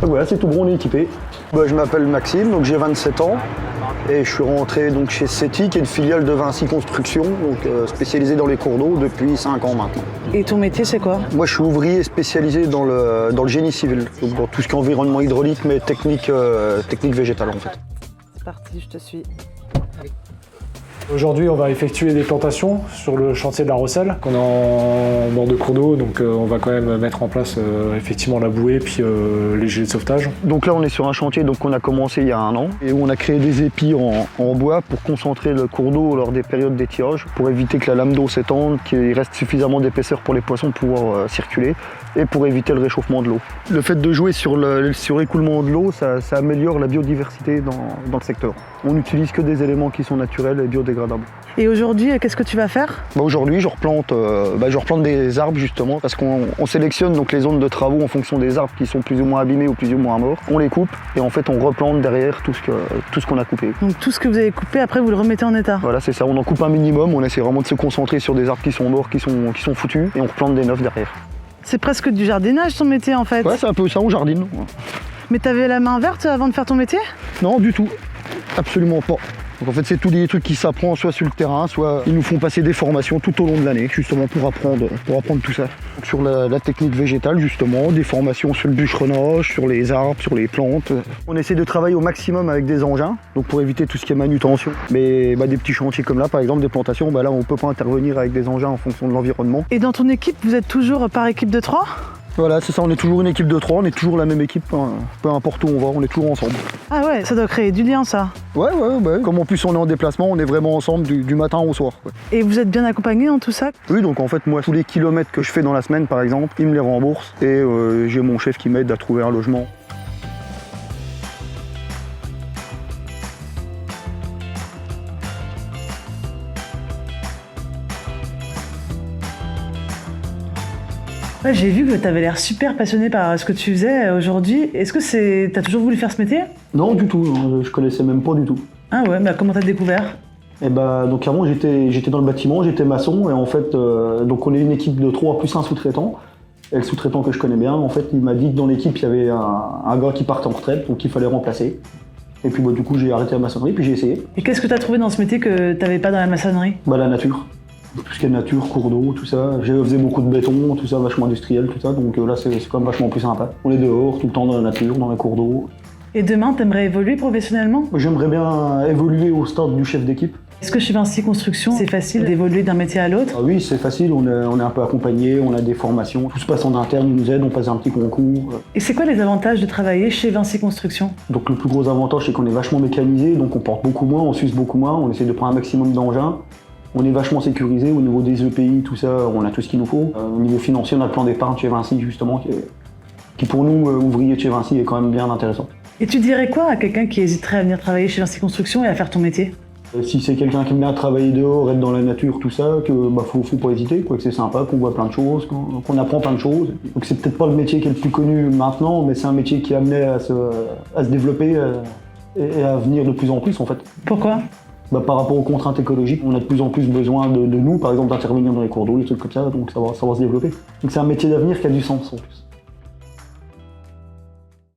Donc voilà, c'est tout bon, on est équipé. Je m'appelle Maxime, donc j'ai 27 ans et je suis rentré donc, chez SETI, qui est une filiale de Vinci Construction, spécialisée dans les cours d'eau depuis 5 ans maintenant. Et ton métier, c'est quoi? Moi, je suis ouvrier spécialisé dans le génie civil, donc dans tout ce qui est environnement hydraulique, mais technique végétale en fait. C'est parti, je te suis. Aujourd'hui, on va effectuer des plantations sur le chantier de la Rosselle. On est en bord de cours d'eau, donc on va quand même mettre en place effectivement la bouée puis les gilets de sauvetage. Donc là, on est sur un chantier qu'on a commencé il y a 1 an et où on a créé des épis en bois pour concentrer le cours d'eau lors des périodes d'étiage, pour éviter que la lame d'eau s'étende, qu'il reste suffisamment d'épaisseur pour les poissons pouvoir circuler et pour éviter le réchauffement de l'eau. Le fait de jouer sur l'écoulement de l'eau, ça améliore la biodiversité dans le secteur. On n'utilise que des éléments qui sont naturels et biodégradables. Et aujourd'hui, qu'est-ce que tu vas faire? Aujourd'hui, je replante des arbres justement, parce qu'on sélectionne donc les zones de travaux en fonction des arbres qui sont plus ou moins abîmés ou plus ou moins morts. On les coupe et en fait on replante derrière tout ce qu'on a coupé. Donc tout ce que vous avez coupé, après vous le remettez en état? Voilà, c'est ça, on en coupe un minimum, on essaie vraiment de se concentrer sur des arbres qui sont morts, qui sont foutus, et on replante des neufs derrière. C'est presque du jardinage ton métier en fait? Ouais, c'est un peu ça, on jardine. Mais t'avais la main verte avant de faire ton métier? Non, du tout, absolument pas. Donc en fait, c'est tous les trucs qui s'apprennent soit sur le terrain, soit ils nous font passer des formations tout au long de l'année, justement pour apprendre tout ça. Donc sur la technique végétale, justement, des formations sur le bûcheronnage, sur les arbres, sur les plantes. On essaie de travailler au maximum avec des engins, donc pour éviter tout ce qui est manutention. Mais des petits chantiers comme là, par exemple, des plantations, là on ne peut pas intervenir avec des engins en fonction de l'environnement. Et dans ton équipe, vous êtes toujours par équipe de 3? Voilà, c'est ça, on est toujours une équipe de 3, on est toujours la même équipe, peu importe où on va, on est toujours ensemble. Ah ouais, ça doit créer du lien ça. Ouais, comme en plus on est en déplacement, on est vraiment ensemble du matin au soir. Ouais. Et vous êtes bien accompagné dans tout ça? Oui, donc en fait moi, tous les kilomètres que je fais dans la semaine par exemple, il me les rembourse et j'ai mon chef qui m'aide à trouver un logement. Ouais, j'ai vu que tu avais l'air super passionné par ce que tu faisais aujourd'hui. Est-ce que t'as toujours voulu faire ce métier? Non, du tout, je connaissais même pas du tout. Ah ouais, comment t'as découvert? Donc avant j'étais dans le bâtiment, j'étais maçon et en fait donc on est une équipe de 3 plus un sous-traitant. Et le sous-traitant que je connais bien, en fait, il m'a dit que dans l'équipe il y avait un gars qui partait en retraite, donc il fallait remplacer. Et puis du coup j'ai arrêté la maçonnerie puis j'ai essayé. Et qu'est-ce que t'as trouvé dans ce métier que t'avais pas dans la maçonnerie? La nature. Tout ce qui est nature, cours d'eau, tout ça. Je faisais beaucoup de béton, tout ça, vachement industriel, tout ça. Donc là, c'est quand même vachement plus sympa. On est dehors, tout le temps dans la nature, dans les cours d'eau. Et demain, t'aimerais évoluer professionnellement? J'aimerais bien évoluer au stade du chef d'équipe. Est-ce que chez Vinci Construction, c'est facile d'évoluer d'un métier à l'autre? Oui, c'est facile, on est un peu accompagné, on a des formations. Tout se passe en interne, ils nous aident, on passe un petit concours. Et c'est quoi les avantages de travailler chez Vinci Construction? Donc le plus gros avantage, c'est qu'on est vachement mécanisé, donc on porte beaucoup moins, on s'use beaucoup moins, on essaie de prendre un maximum d'engins. On est vachement sécurisé au niveau des EPI, tout ça, on a tout ce qu'il nous faut. Au niveau financier, on a le plan d'épargne chez Vinci, justement, qui pour nous, ouvriers de chez Vinci, est quand même bien intéressant. Et tu dirais quoi à quelqu'un qui hésiterait à venir travailler chez Vinci Construction et à faire ton métier? Si c'est quelqu'un qui aime bien travailler dehors, être dans la nature, tout ça, faut pas hésiter, que c'est sympa, qu'on voit plein de choses, qu'on apprend plein de choses. Donc c'est peut-être pas le métier qui est le plus connu maintenant, mais c'est un métier qui est amené à se développer et à venir de plus en plus, en fait. Pourquoi? Par rapport aux contraintes écologiques, on a de plus en plus besoin de nous, par exemple, d'intervenir dans les cours d'eau, des trucs comme ça, donc ça va se développer. Donc c'est un métier d'avenir qui a du sens en plus.